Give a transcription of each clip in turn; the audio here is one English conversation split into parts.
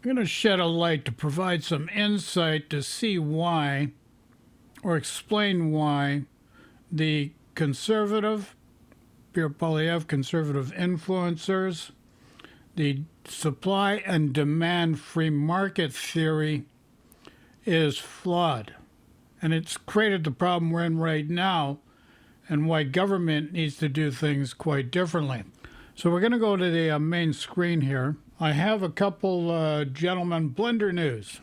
I'm going to shed a light to provide some insight to see why, or explain why, the conservative, Pierre Poilievre conservative influencers, the supply and demand free market theory is flawed. And it's created the problem we're in right now and why government needs to do things quite differently. So we're going to go to the main screen here. I have a couple gentlemen Blender News.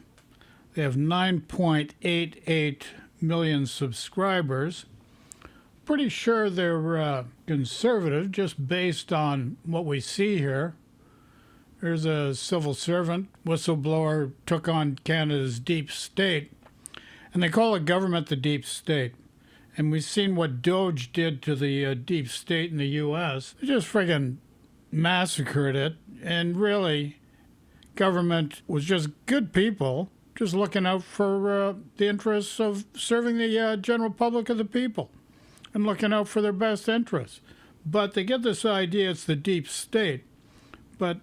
They have 9.88 million subscribers. Pretty sure they're conservative just based on what we see here. There's a civil servant, whistleblower, took on Canada's deep state. And they call the government the deep state. And we've seen what Doge did to the deep state in the U.S. They just friggin' massacred it. And really, government was just good people, just looking out for the interests of serving the general public of the people and looking out for their best interests. But they get this idea it's the deep state. But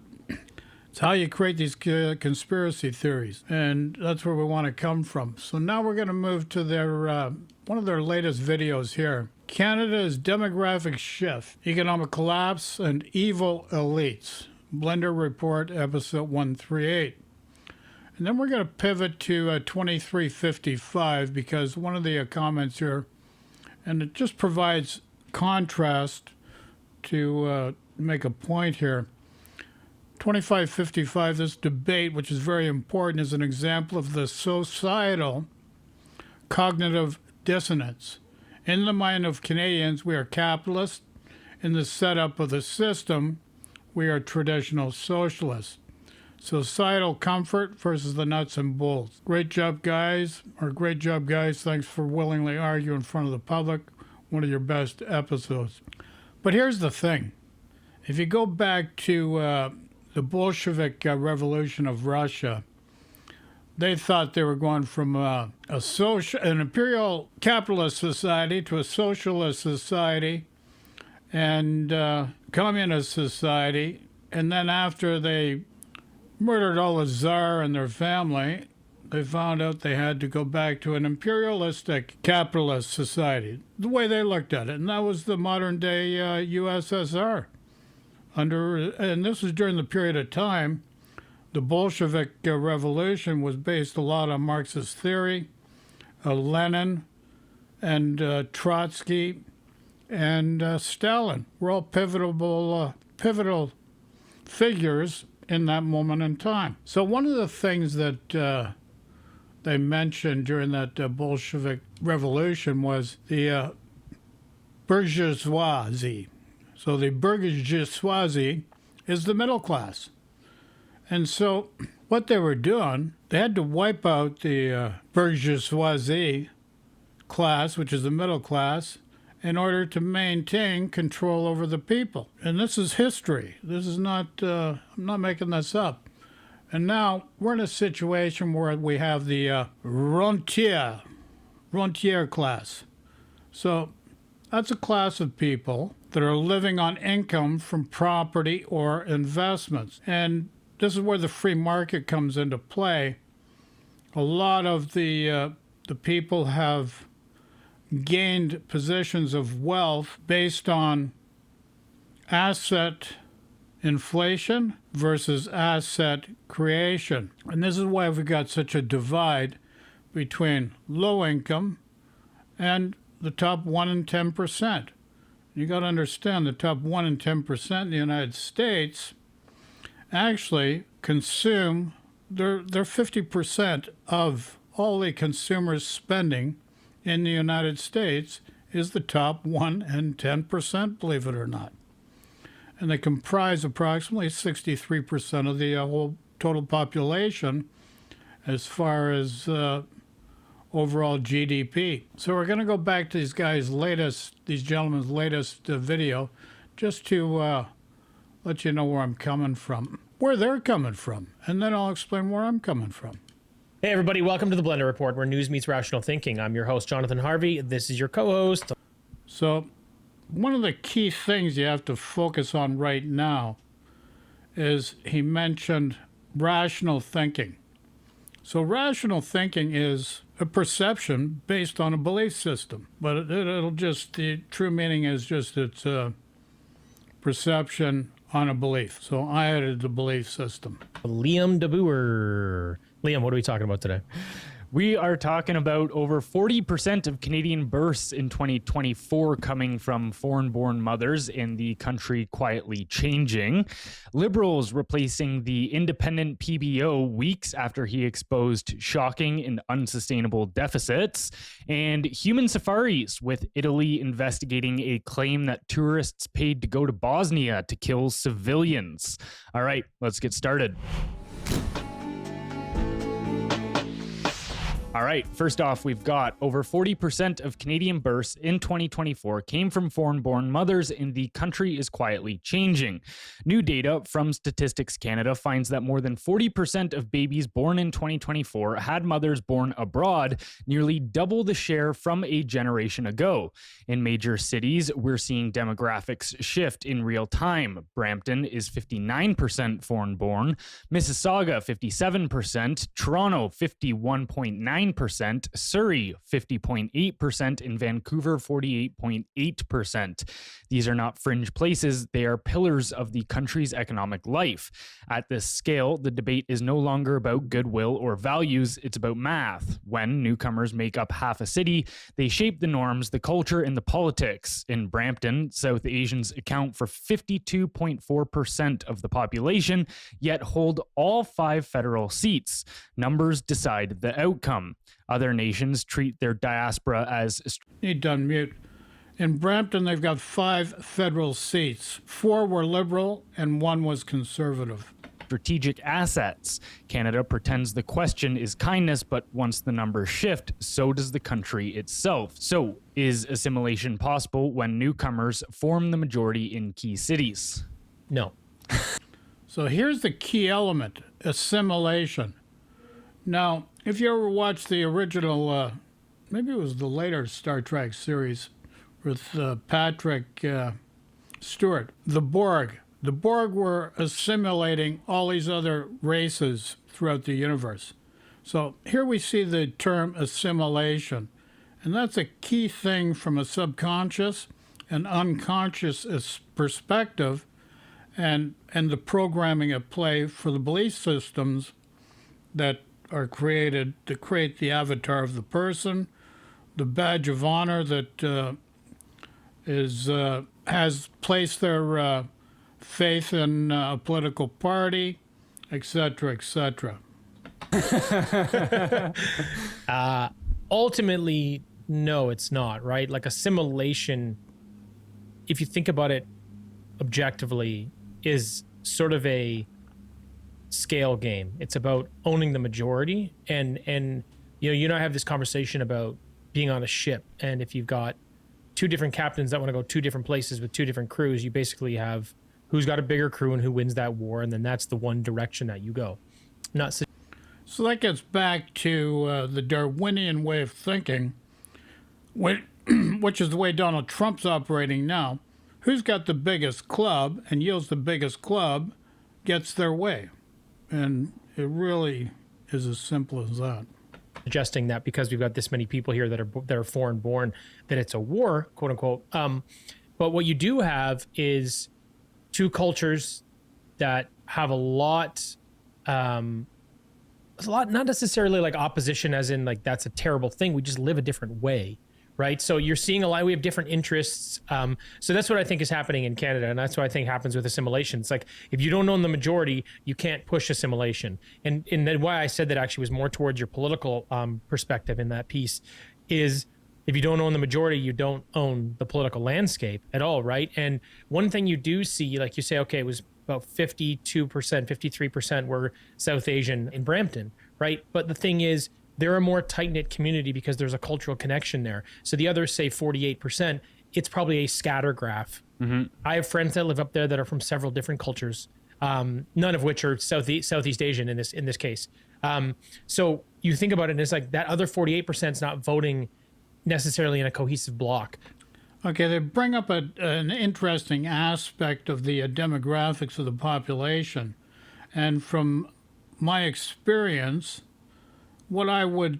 it's how you create these conspiracy theories, and that's where we want to come from. So now we're going to move to their one of their latest videos here. Canada's demographic shift, economic collapse, and evil elites. Blender Report, episode 138. And then we're going to pivot to 2355 because one of the comments here, and it just provides contrast to make a point here. 2555, this debate, which is very important, is an example of the societal cognitive dissonance. In the mind of Canadians, we are capitalists. In the setup of the system, we are traditional socialists. Societal comfort versus the nuts and bolts. Great job, guys. Thanks for willingly arguing in front of the public. One of your best episodes. But here's the thing. If you go back to the Bolshevik Revolution of Russia, they thought they were going from an imperial capitalist society to a socialist society and communist society. And then after they murdered all the Tsar and their family, they found out they had to go back to an imperialistic capitalist society, the way they looked at it. And that was the modern day USSR. And this was during the period of time the Bolshevik Revolution was based a lot on Marxist theory. Lenin and Trotsky and Stalin were all pivotal figures in that moment in time. So one of the things that they mentioned during that Bolshevik Revolution was the bourgeoisie. So the bourgeoisie is the middle class. And so what they were doing, they had to wipe out the bourgeoisie class, which is the middle class, in order to maintain control over the people. And this is history. This is not, I'm not making this up. And now we're in a situation where we have the rentier class. So that's a class of people that are living on income from property or investments. And this is where the free market comes into play. A lot of the people have gained positions of wealth based on asset inflation versus asset creation. And this is why we've got such a divide between low income and the top 1 in 10%. You got to understand the top 1 in 10% in the United States actually consume, they're 50% of all the consumers' spending in the United States is the top 1 in 10%, believe it or not. And they comprise approximately 63% of the whole total population as far as overall GDP. So we're going to go back to these gentlemen's latest video, just to let you know where I'm coming from, where they're coming from, and then I'll explain where I'm coming from. Hey everybody, welcome to the Blender Report, where news meets rational thinking. I'm your host, Jonathan Harvey. This is your co-host. So one of the key things you have to focus on right now is he mentioned rational thinking. So rational thinking is a perception based on a belief system, but it'll just, the true meaning is just it's a perception on a belief. So I added the belief system. Liam DeBoer. Liam, what are we talking about today? We are talking about over 40% of Canadian births in 2024 coming from foreign-born mothers, in the country quietly changing. Liberals replacing the independent PBO weeks after he exposed shocking and unsustainable deficits. And human safaris, with Italy investigating a claim that tourists paid to go to Bosnia to kill civilians. All right, let's get started. All right, first off, we've got over 40% of Canadian births in 2024 came from foreign-born mothers, and the country is quietly changing. New data from Statistics Canada finds that more than 40% of babies born in 2024 had mothers born abroad, nearly double the share from a generation ago. In major cities, we're seeing demographics shift in real time. Brampton is 59% foreign-born, Mississauga 57%, Toronto 51.9%, Surrey 50.8%, and Vancouver 48.8%. These are not fringe places, they are pillars of the country's economic life. At this scale, the debate is no longer about goodwill or values, it's about math. When newcomers make up half a city, they shape the norms, the culture, and the politics. In Brampton, South Asians account for 52.4% of the population, yet hold all 5 federal seats. Numbers decide the outcome. Other nations treat their diaspora as... Need to unmute. In Brampton, they've got 5 federal seats. 4 were Liberal and 1 was Conservative. Strategic assets. Canada pretends the question is kindness, but once the numbers shift, so does the country itself. So, is assimilation possible when newcomers form the majority in key cities? No. So here's the key element, assimilation. Now, if you ever watched the original, maybe it was the later Star Trek series with Patrick Stewart, the Borg. The Borg were assimilating all these other races throughout the universe. So here we see the term assimilation, and that's a key thing from a subconscious and unconscious perspective, and the programming at play for the belief systems that are created to create the avatar of the person, the badge of honor that has placed their faith in a political party, etc., etc. Ultimately, no, it's not, right? Like assimilation, if you think about it objectively, is sort of a scale game. It's about owning the majority, and you and I have this conversation about being on a ship, and if you've got 2 different captains that want to go 2 different places with 2 different crews, you basically have who's got a bigger crew and who wins that war, and then that's the one direction that you go. So that gets back to the Darwinian way of thinking, which is the way Donald Trump's operating now. Who's got the biggest club and yields the biggest club gets their way. And it really is as simple as that. Suggesting that because we've got this many people here that are foreign born, that it's a war, quote unquote. But what you do have is 2 cultures that have a lot, not necessarily like opposition as in like that's a terrible thing. We just live a different way, right? So you're seeing a lot, we have different interests. So that's what I think is happening in Canada. And that's what I think happens with assimilation. It's like, if you don't own the majority, you can't push assimilation. And then why I said that actually was more towards your political perspective in that piece is, if you don't own the majority, you don't own the political landscape at all, right? And one thing you do see, like you say, okay, it was about 52%, 53% were South Asian in Brampton, right? But the thing is, they're a more tight-knit community because there's a cultural connection there. So the others say 48%, it's probably a scatter graph. Mm-hmm. I have friends that live up there that are from several different cultures, none of which are Southeast Asian in this case. So you think about it, and it's like that other 48% is not voting necessarily in a cohesive block. Okay, they bring up an interesting aspect of the demographics of the population. And from my experience, what I would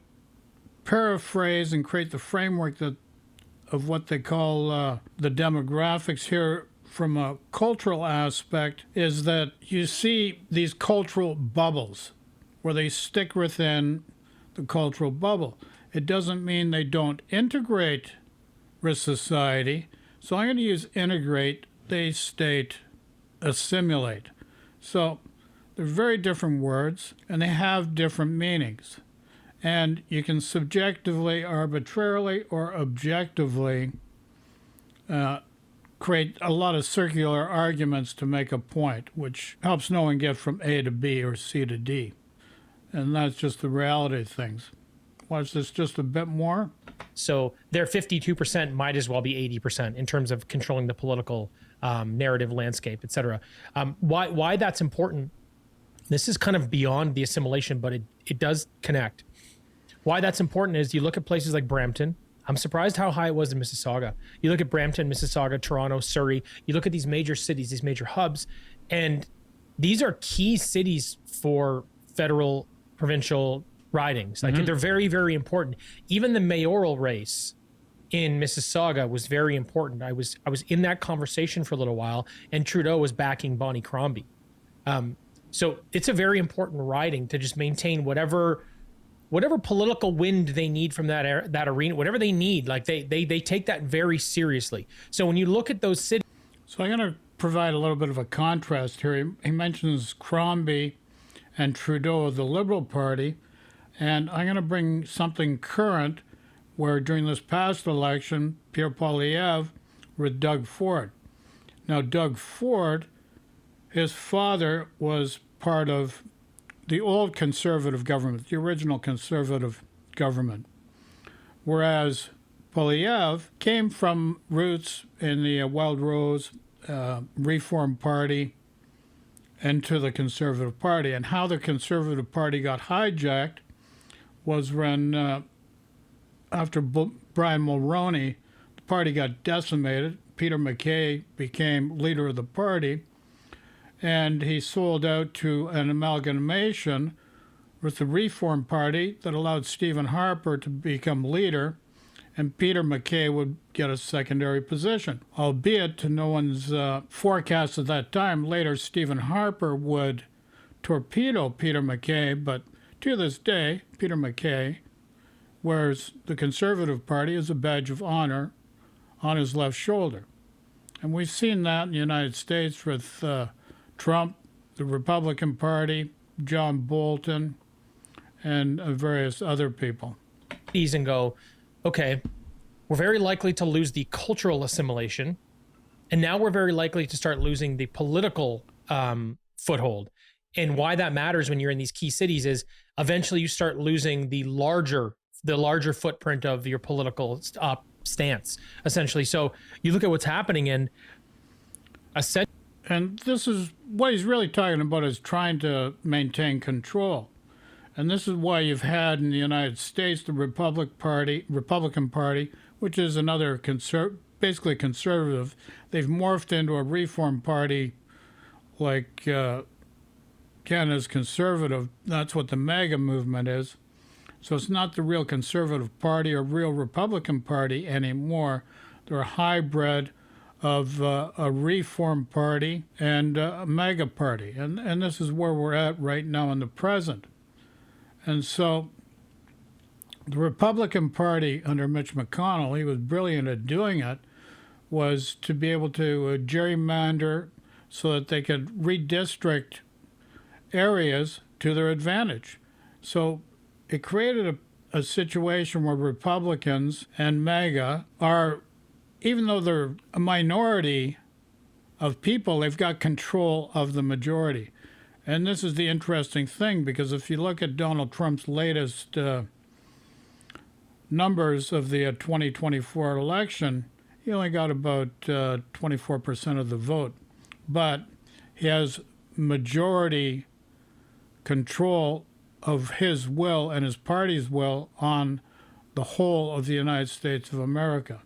paraphrase and create the framework of what they call the demographics here from a cultural aspect is that you see these cultural bubbles where they stick within the cultural bubble. It doesn't mean they don't integrate with society. So I'm going to use integrate. They state assimilate. So they're very different words and they have different meanings. And you can subjectively, arbitrarily, or objectively create a lot of circular arguments to make a point, which helps no one get from A to B or C to D. And that's just the reality of things. Watch this just a bit more. So their 52% might as well be 80% in terms of controlling the political narrative landscape, et cetera. Why that's important, this is kind of beyond the assimilation, but it does connect. Why that's important is you look at places like Brampton. I'm surprised how high it was in Mississauga. You look at Brampton, Mississauga, Toronto, Surrey. You look at these major cities, these major hubs, and these are key cities for federal, provincial ridings. Like they're very, very important. Even the mayoral race in Mississauga was very important. I was in that conversation for a little while, and Trudeau was backing Bonnie Crombie. So it's a very important riding to just maintain whatever political wind they need from that arena, whatever they need. Like they take that very seriously. So when you look at those cities, so I'm going to provide a little bit of a contrast here. He mentions Crombie and Trudeau of the Liberal Party, and I'm going to bring something current where during this past election, Pierre Poilievre with Doug Ford. Now, Doug Ford, his father was part of the old Conservative government, the original Conservative government, whereas Poilievre came from roots in the Wild Rose Reform Party into the Conservative Party. And how the Conservative Party got hijacked was when, after Brian Mulroney, the party got decimated. Peter MacKay became leader of the party, and he sold out to an amalgamation with the Reform Party that allowed Stephen Harper to become leader, and Peter MacKay would get a secondary position. Albeit to no one's forecast at that time, later Stephen Harper would torpedo Peter MacKay, but to this day, Peter MacKay wears the Conservative Party as a badge of honor on his left shoulder. And we've seen that in the United States with Trump, the Republican Party, John Bolton, and various other people. and go, okay, we're very likely to lose the cultural assimilation, and now we're very likely to start losing the political foothold. And why that matters when you're in these key cities is eventually you start losing the larger footprint of your political stance, essentially. So you look at what's happening in and this is what he's really talking about, is trying to maintain control. And this is why you've had in the United States the Republican Party, which is another basically conservative. They've morphed into a reform party like Canada's conservative. That's what the MAGA movement is. So it's not the real Conservative Party or real Republican Party anymore. They're a hybrid of a Reform Party and a MAGA Party. And this is where we're at right now in the present. And so the Republican Party under Mitch McConnell, he was brilliant at doing it, was to be able to gerrymander so that they could redistrict areas to their advantage. So it created a situation where Republicans and MAGA are, even though they're a minority of people, they've got control of the majority. And this is the interesting thing, because if you look at Donald Trump's latest numbers of the 2024 election, he only got about 24% of the vote. But he has majority control of his will and his party's will on the whole of the United States of America.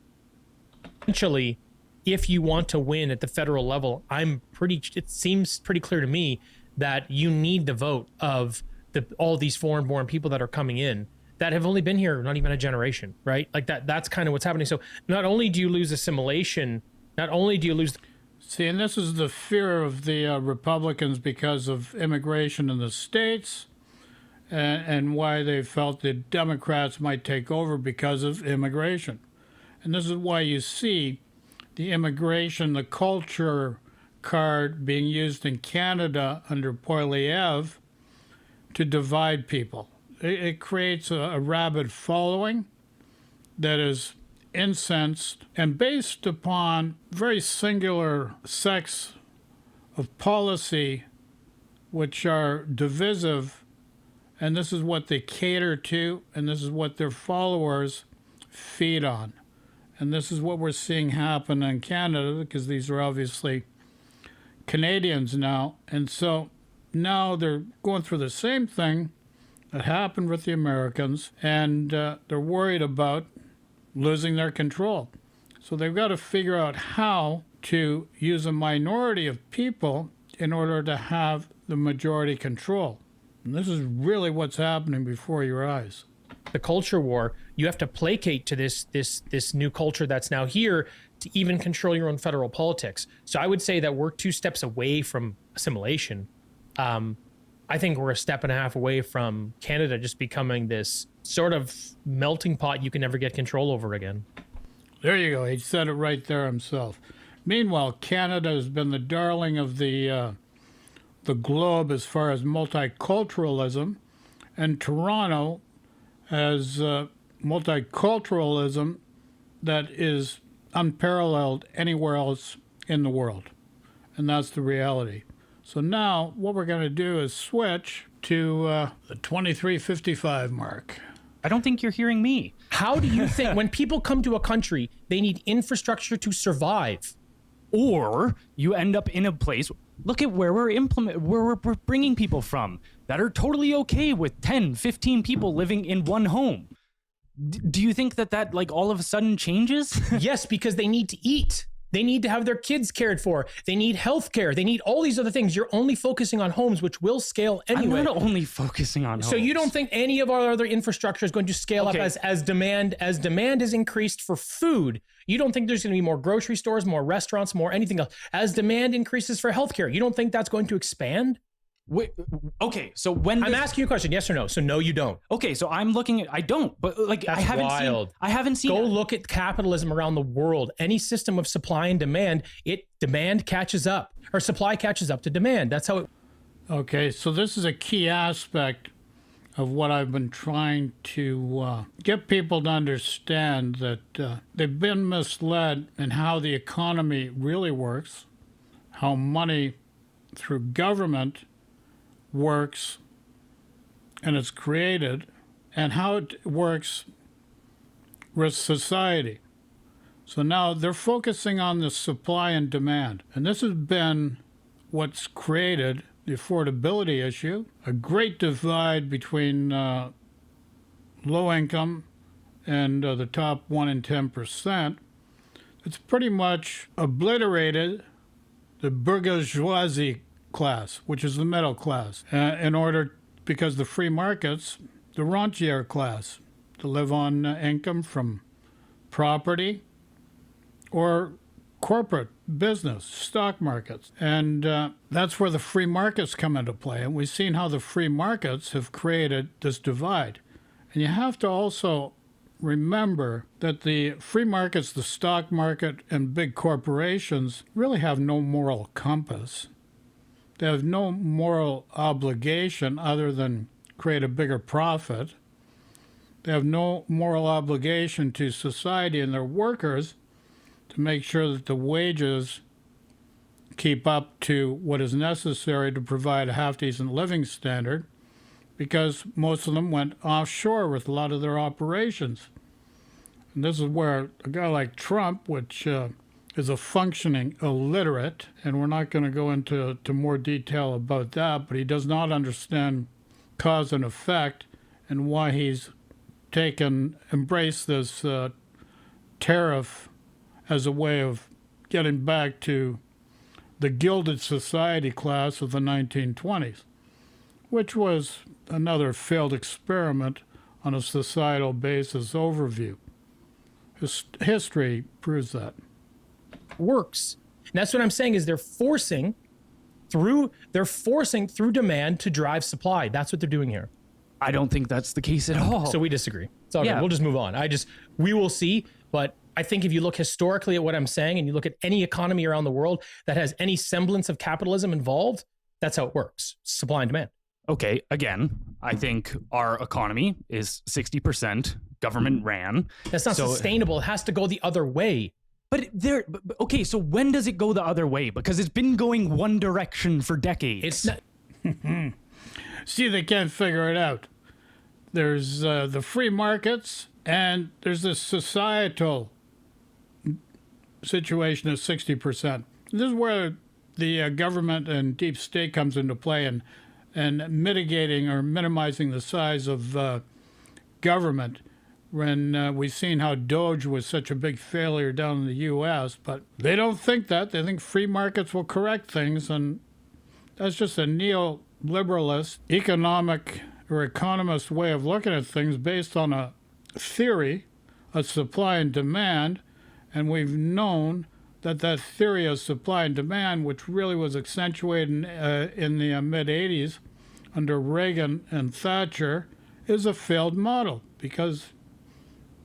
Essentially, if you want to win at the federal level, it seems pretty clear to me that you need the vote of all these foreign-born people that are coming in that have only been here not even a generation, right? Like that's kind of what's happening. So not only do you lose assimilation, not only do you lose... See, and this is the fear of the Republicans because of immigration in the states, and why they felt the Democrats might take over because of immigration. And this is why you see the immigration, the culture card being used in Canada under Poilievre to divide people. It creates a rabid following that is incensed and based upon very singular sects of policy which are divisive, and this is what they cater to, and this is what their followers feed on. And this is what we're seeing happen in Canada, because these are obviously Canadians now. And so now they're going through the same thing that happened with the Americans, and they're worried about losing their control. So they've got to figure out how to use a minority of people in order to have the majority control. And this is really what's happening before your eyes. The culture war, you have to placate to this new culture that's now here to even control your own federal politics. So I would say that we're 2 steps away from assimilation. I think we're a step and a half away from Canada just becoming this sort of melting pot you can never get control over again. There you go. He said it right there himself. Meanwhile, Canada has been the darling of the globe as far as multiculturalism, and Toronto has multiculturalism that is unparalleled anywhere else in the world. And that's the reality. So now what we're going to do is switch to the 2355 mark. I don't think you're hearing me. How do you think when people come to a country, they need infrastructure to survive? Or you end up in a place, look at where we're bringing people from that are totally okay with 10, 15 people living in one home. Do you think that like all of a sudden changes? Yes, because they need to eat. They need to have their kids cared for. They need health care. They need all these other things. You're only focusing on homes, which will scale anyway. I'm not only focusing on homes. So you don't think any of our other infrastructure is going to scale up as demand is increased for food? You don't think there's going to be more grocery stores, more restaurants, more anything else? As demand increases for healthcare, you don't think that's going to expand? Wait, okay, so when I'm asking you a question, yes or no? So no, you don't. Okay, so I'm looking at, I don't, but like That's I haven't seen. Go look at capitalism around the world. Any system of supply and demand, demand catches up, or supply catches up to demand. That's how it. Okay, so this is a key aspect of what I've been trying to get people to understand, that they've been misled in how the economy really works, how money through government works and it's created, and how it works with society. So now they're focusing on the supply and demand, and this has been what's created the affordability issue, a great divide between low income and the top 1 in 10%. It's pretty much obliterated the bourgeoisie class, which is the middle class, because the free markets, the rentier class, to live on income from property or corporate business, stock markets. And that's where the free markets come into play. And we've seen how the free markets have created this divide. And you have to also remember that the free markets, the stock market, and big corporations really have no moral compass. They have no moral obligation other than create a bigger profit. They have no moral obligation to society and their workers to make sure that the wages keep up to what is necessary to provide a half-decent living standard, because most of them went offshore with a lot of their operations. And this is where a guy like Trump, which is a functioning illiterate, and we're not going to go into more detail about that, but he does not understand cause and effect and why he's embraced this tariff as a way of getting back to the gilded society class of the 1920s, which was another failed experiment on a societal basis overview. History proves that. Works. And that's what I'm saying is they're forcing through demand to drive supply. That's what they're doing here. I don't think that's the case at all. So we disagree. It's all Yeah. good. We'll just move on. We will see. But I think if you look historically at what I'm saying and you look at any economy around the world that has any semblance of capitalism involved, that's how it works. Supply and demand. Okay, again, I think our economy is 60% government ran. That's not sustainable. It has to go the other way. Okay, so when does it go the other way? Because it's been going one direction for decades. It's not. See, they can't figure it out. There's the free markets, and there's this societal situation of 60%. This is where the government and deep state comes into play, and mitigating or minimizing the size of government. When we've seen how Doge was such a big failure down in the U.S., but they don't think that. They think free markets will correct things, and that's just a neoliberalist economic or economist way of looking at things based on a theory of supply and demand, and we've known that theory of supply and demand, which really was accentuated in the mid-'80s under Reagan and Thatcher, is a failed model because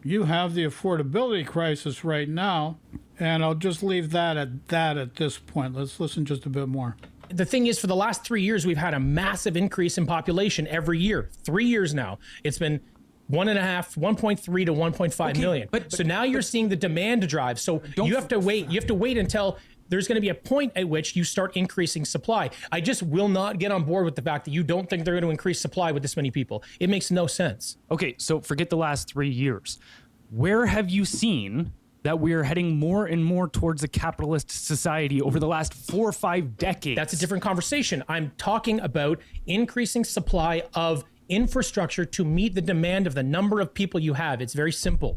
you have the affordability crisis right now, and I'll just leave that at this point. Let's listen just a bit more. The thing is, for the last 3 years, we've had a massive increase in population every year. 3 years now. It's been 1.3 to 1.5 million. So now you're seeing the demand drive. So you have to wait. You have to wait until there's going to be a point at which you start increasing supply. I just will not get on board with the fact that you don't think they're going to increase supply with this many people. It makes no sense. Okay, so forget the last 3 years. Where have you seen that we're heading more and more towards a capitalist society over the last 4 or 5 decades? That's a different conversation. I'm talking about increasing supply of infrastructure to meet the demand of the number of people you have. It's very simple.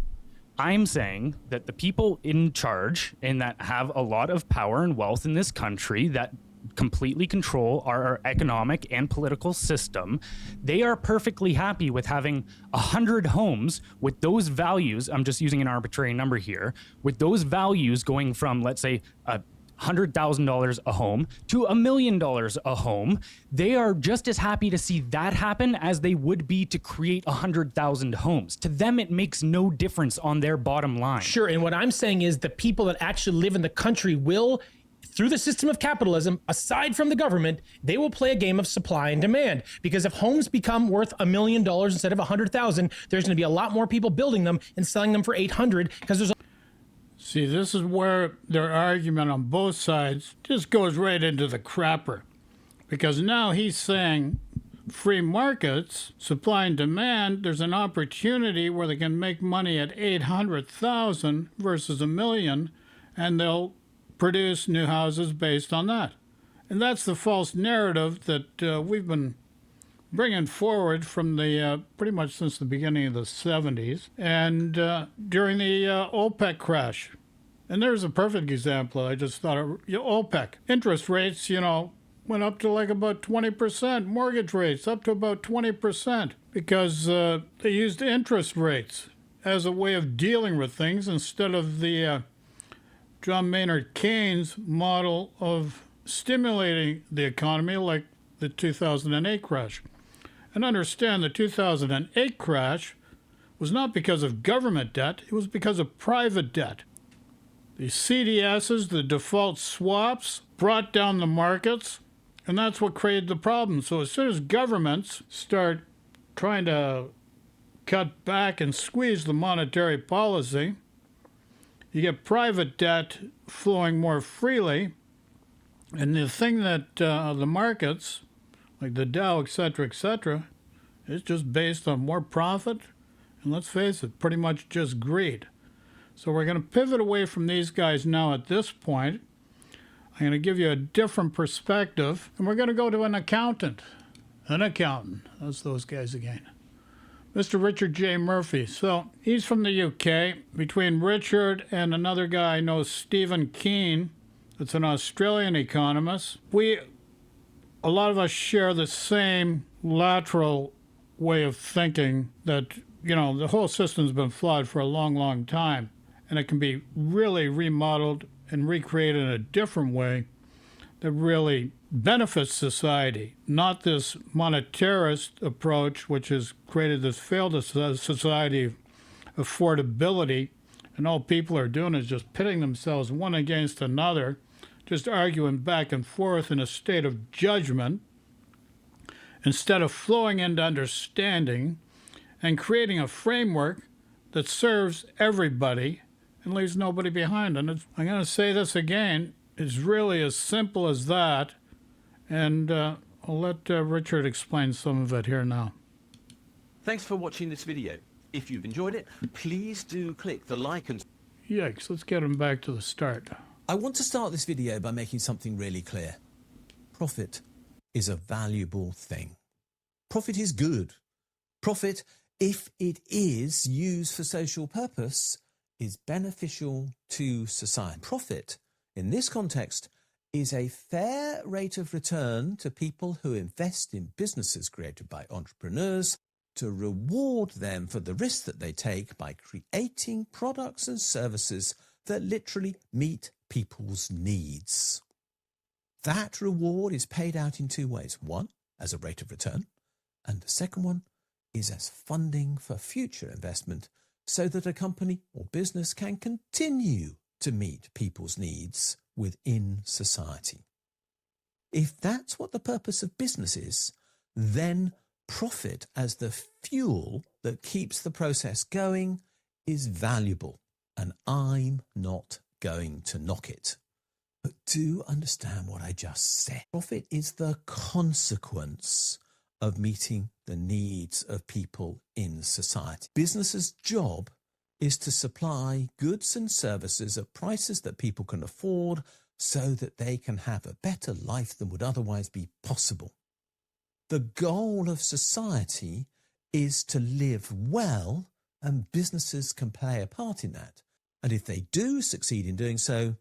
I'm saying that the people in charge and that have a lot of power and wealth in this country that completely control our economic and political system, they are perfectly happy with having 100 homes with those values. I'm just using an arbitrary number here, with those values going from, let's say, $100,000 a home to $1 million a home. They are just as happy to see that happen as they would be to create 100,000 homes. To them, it makes no difference on their bottom line. Sure. And what I'm saying is the people that actually live in the country will, through the system of capitalism, aside from the government, they will play a game of supply and demand. Because if homes become worth $1 million instead of 100,000, there's going to be a lot more people building them and selling them for 800 because there's See, this is where their argument on both sides just goes right into the crapper. Because now he's saying free markets, supply and demand, there's an opportunity where they can make money at 800,000 versus 1 million, and they'll produce new houses based on that. And that's the false narrative that we've been bringing forward from the pretty much since the beginning of the 70s and during the OPEC crash. And there's a perfect example. I just thought of OPEC. Interest rates, went up to like about 20%. Mortgage rates up to about 20% because they used interest rates as a way of dealing with things instead of the John Maynard Keynes model of stimulating the economy like the 2008 crash. And understand the 2008 crash was not because of government debt, it was because of private debt. The CDSs, the default swaps, brought down the markets, and that's what created the problem. So as soon as governments start trying to cut back and squeeze the monetary policy, you get private debt flowing more freely, and the thing that the markets, like the Dow, et cetera, it's just based on more profit, and let's face it, pretty much just greed. So we're going to pivot away from these guys now at this point. I'm going to give you a different perspective, and we're going to go to an accountant. An accountant. That's those guys again. Mr. Richard J. Murphy. So he's from the UK. Between Richard and another guy I know, Stephen Keane, It's an Australian economist. A lot of us share the same lateral way of thinking that, the whole system's been flawed for a long, long time, and it can be really remodeled and recreated in a different way that really benefits society, not this monetarist approach, which has created this failed society of affordability, and all people are doing is just pitting themselves one against another, just arguing back and forth in a state of judgment, instead of flowing into understanding and creating a framework that serves everybody and leaves nobody behind. And I'm going to say this again, it's really as simple as that, and I'll let Richard explain some of it here now. Thanks for watching this video. If you've enjoyed it, please do click the like and... Yikes, let's get him back to the start. I want to start this video by making something really clear. Profit is a valuable thing. Profit is good. Profit, if it is used for social purpose, is beneficial to society. Profit, in this context, is a fair rate of return to people who invest in businesses created by entrepreneurs to reward them for the risk that they take by creating products and services that literally meet people's needs. That reward is paid out in two ways. One, as a rate of return, and the second one is as funding for future investment so that a company or business can continue to meet people's needs within society. If that's what the purpose of business is, then profit as the fuel that keeps the process going is valuable, and I'm not going to knock it. But do understand what I just said. Profit is the consequence of meeting the needs of people in society. Business's job is to supply goods and services at prices that people can afford so that they can have a better life than would otherwise be possible. The goal of society is to live well, and businesses can play a part in that. And if they do succeed in doing so,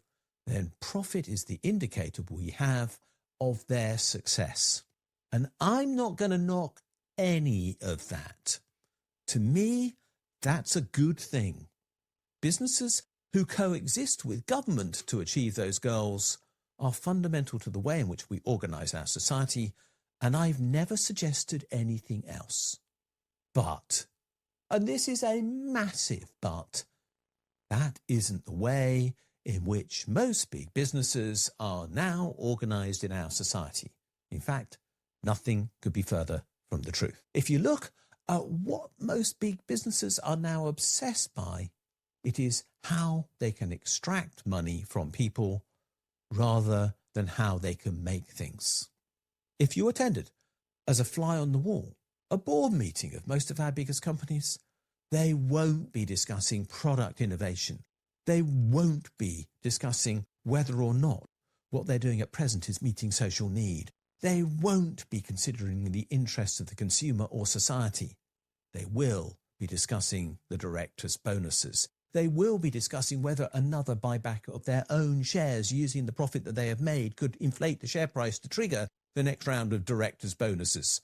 then profit is the indicator we have of their success. And I'm not going to knock any of that. To me, that's a good thing. Businesses who coexist with government to achieve those goals are fundamental to the way in which we organise our society, and I've never suggested anything else. But, and this is a massive but, that isn't the way in which most big businesses are now organised in our society. In fact, nothing could be further from the truth. If you look at what most big businesses are now obsessed by, it is how they can extract money from people rather than how they can make things. If you attended, as a fly on the wall, a board meeting of most of our biggest companies, they won't be discussing product innovation. They won't be discussing whether or not what they're doing at present is meeting social need. They won't be considering the interests of the consumer or society. They will be discussing the directors' bonuses. They will be discussing whether another buyback of their own shares using the profit that they have made could inflate the share price to trigger the next round of directors' bonuses.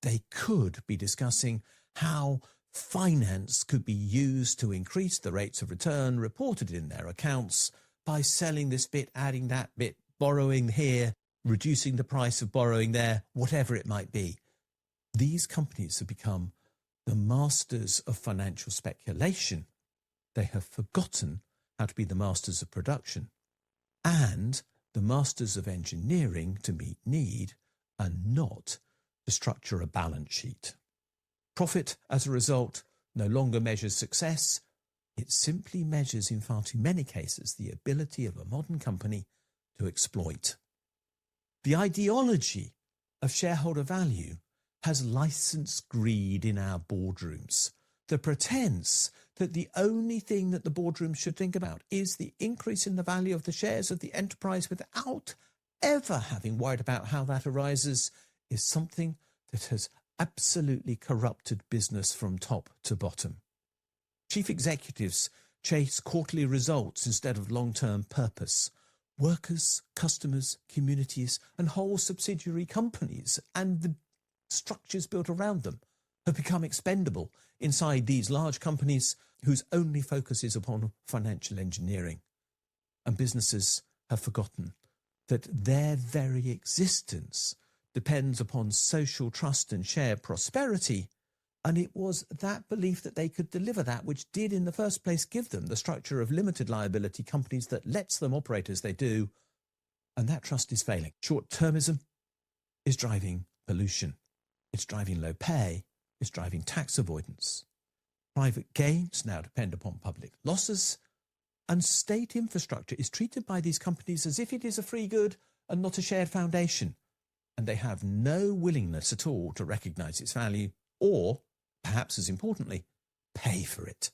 They could be discussing how finance could be used to increase the rates of return reported in their accounts by selling this bit, adding that bit, borrowing here, reducing the price of borrowing there, whatever it might be. These companies have become the masters of financial speculation. They have forgotten how to be the masters of production and the masters of engineering to meet need and not to structure a balance sheet. Profit, as a result, no longer measures success. It simply measures, in far too many cases, the ability of a modern company to exploit. The ideology of shareholder value has licensed greed in our boardrooms. The pretense that the only thing that the boardroom should think about is the increase in the value of the shares of the enterprise without ever having worried about how that arises is something that has absolutely corrupted business from top to bottom. Chief executives chase quarterly results instead of long-term purpose. workers, customers, communities, and whole subsidiary companies and the structures built around them have become expendable inside these large companies whose only focus is upon financial engineering. And businesses have forgotten that their very existence depends upon social trust and shared prosperity. And it was that belief that they could deliver that which did in the first place give them the structure of limited liability companies that lets them operate as they do. And that trust is failing. Short-termism is driving pollution. It's driving low pay. It's driving tax avoidance. Private gains now depend upon public losses. And state infrastructure is treated by these companies as if it is a free good and not a shared foundation. And they have no willingness at all to recognise its value or, perhaps as importantly, pay for it.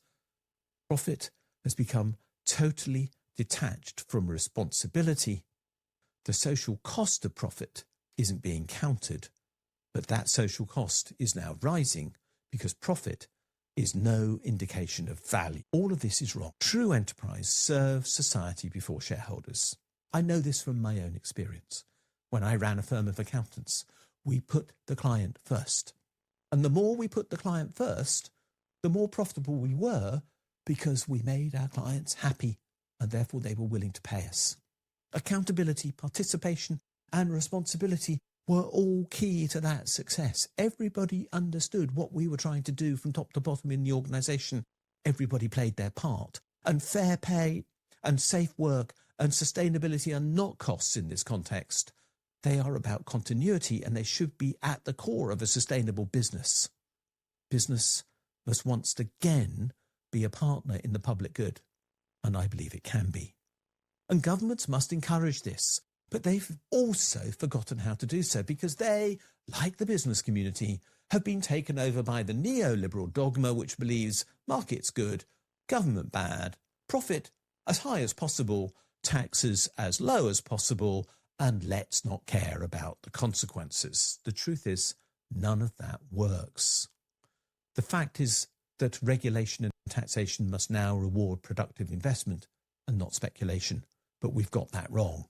Profit has become totally detached from responsibility. The social cost of profit isn't being counted, but that social cost is now rising because profit is no indication of value. All of this is wrong. True enterprise serves society before shareholders. I know this from my own experience. When I ran a firm of accountants, we put the client first. And the more we put the client first, the more profitable we were because we made our clients happy and therefore they were willing to pay us. Accountability, participation, and responsibility were all key to that success. Everybody understood what we were trying to do from top to bottom in the organisation. Everybody played their part. And fair pay and safe work and sustainability are not costs in this context. They are about continuity and they should be at the core of a sustainable business. Business must once again be a partner in the public good, and I believe it can be. And governments must encourage this, but they've also forgotten how to do so because they, like the business community, have been taken over by the neoliberal dogma which believes markets good, government bad, profit as high as possible, taxes as low as possible, and let's not care about the consequences. The truth is, none of that works. The fact is that regulation and taxation must now reward productive investment and not speculation, but we've got that wrong.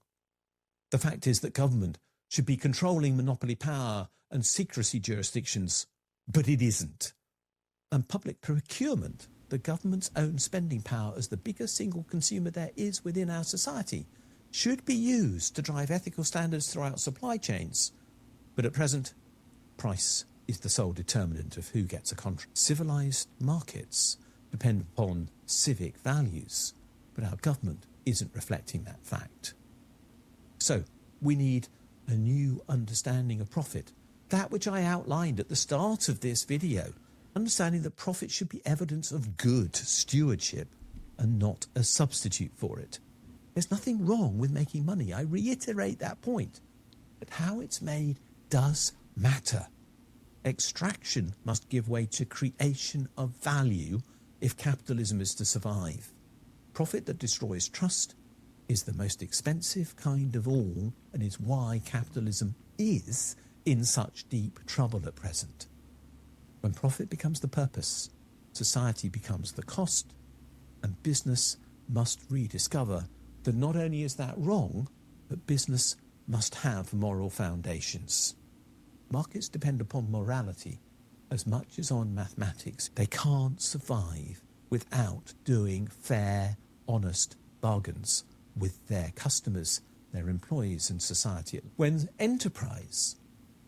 The fact is that government should be controlling monopoly power and secrecy jurisdictions, but it isn't. And public procurement, the government's own spending power as the biggest single consumer there is within our society, should be used to drive ethical standards throughout supply chains. But at present, price is the sole determinant of who gets a contract. Civilised markets depend upon civic values, but our government isn't reflecting that fact. So, we need a new understanding of profit, that which I outlined at the start of this video, understanding that profit should be evidence of good stewardship and not a substitute for it. There's nothing wrong with making money. I reiterate that point. But how it's made does matter. Extraction must give way to creation of value if capitalism is to survive. Profit that destroys trust is the most expensive kind of all and is why capitalism is in such deep trouble at present. When profit becomes the purpose, society becomes the cost, and business must rediscover that not only is that wrong, but business must have moral foundations. Markets depend upon morality as much as on mathematics. They can't survive without doing fair, honest bargains with their customers, their employees and society. When enterprise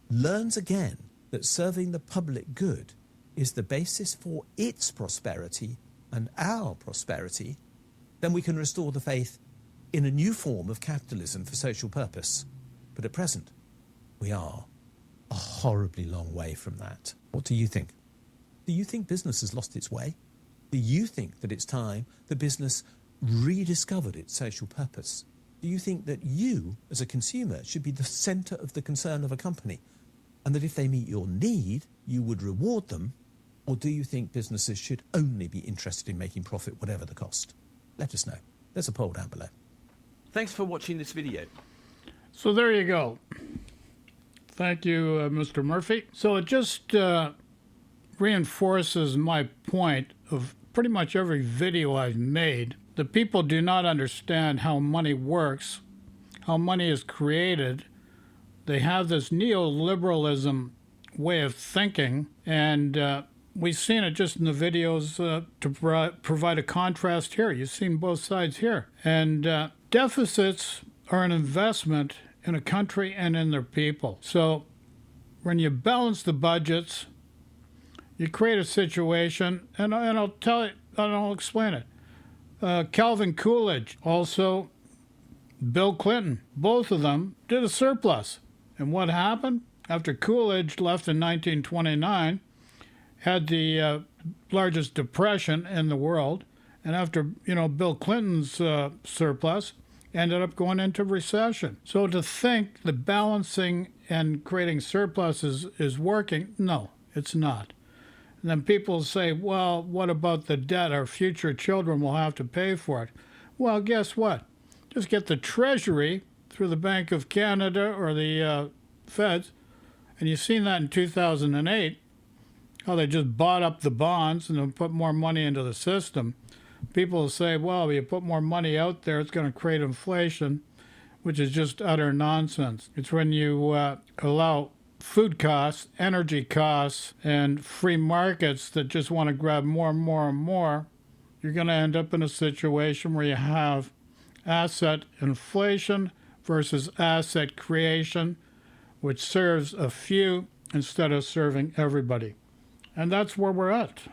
learns again that serving the public good is the basis for its prosperity and our prosperity, then we can restore the faith in a new form of capitalism for social purpose. But at present, we are a horribly long way from that. What do you think? Do you think business has lost its way? Do you think that it's time that business rediscovered its social purpose? Do you think that you, as a consumer, should be the centre of the concern of a company, and that if they meet your need, you would reward them? Or do you think businesses should only be interested in making profit, whatever the cost? Let us know. There's a poll down below. Thanks for watching this video. So there you go. Thank you, Mr. Murphy. So it just reinforces my point of pretty much every video I've made. The people do not understand how money works how money is created. They have this neoliberalism way of thinking, and we've seen it just in the videos to provide a contrast here. You've seen both sides here. And deficits are an investment in a country and in their people. So when you balance the budgets, you create a situation, and I'll tell you, and I'll explain it. Calvin Coolidge, also Bill Clinton, both of them did a surplus. And what happened? After Coolidge left in 1929, had the largest depression in the world, and after, Bill Clinton's surplus, ended up going into recession. So to think that balancing and creating surpluses is working, no, it's not. And then people say, well, what about the debt? Our future children will have to pay for it. Well, guess what? Just get the Treasury through the Bank of Canada or the Feds, and you've seen that in 2008, how they just bought up the bonds and then put more money into the system. People will say, well, if you put more money out there, it's going to create inflation, which is just utter nonsense. It's when you allow food costs, energy costs, and free markets that just want to grab more and more and more, you're going to end up in a situation where you have asset inflation versus asset creation, which serves a few instead of serving everybody. And that's where we're at.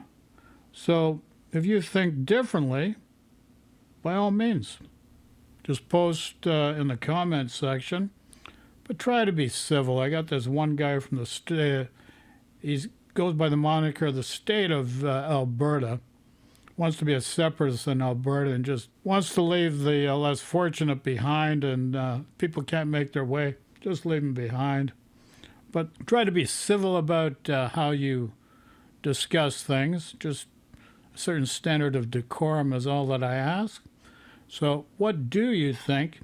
So if you think differently, by all means, just post in the comments section, but try to be civil. I got this one guy from the state, he goes by the moniker the state of Alberta, wants to be a separatist in Alberta and just wants to leave the less fortunate behind, and people can't make their way, just leave them behind. But try to be civil about how you discuss things. Just a certain standard of decorum is all that I ask. So what do you think?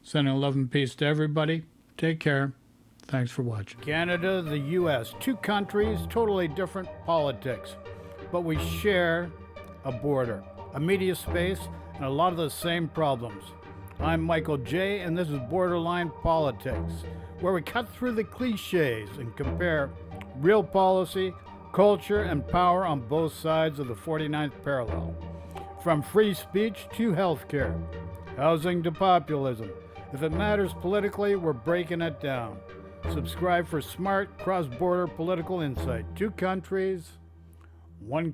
Sending love and peace to everybody. Take care. Thanks for watching. Canada, the U.S., two countries, totally different politics, but we share a border, a media space, and a lot of the same problems. I'm Michael J, and this is Borderline Politics, where we cut through the cliches and compare real policy, culture, and power on both sides of the 49th parallel. From free speech to healthcare, housing to populism. If it matters politically, we're breaking it down. Subscribe for smart cross-border political insight. Two countries, one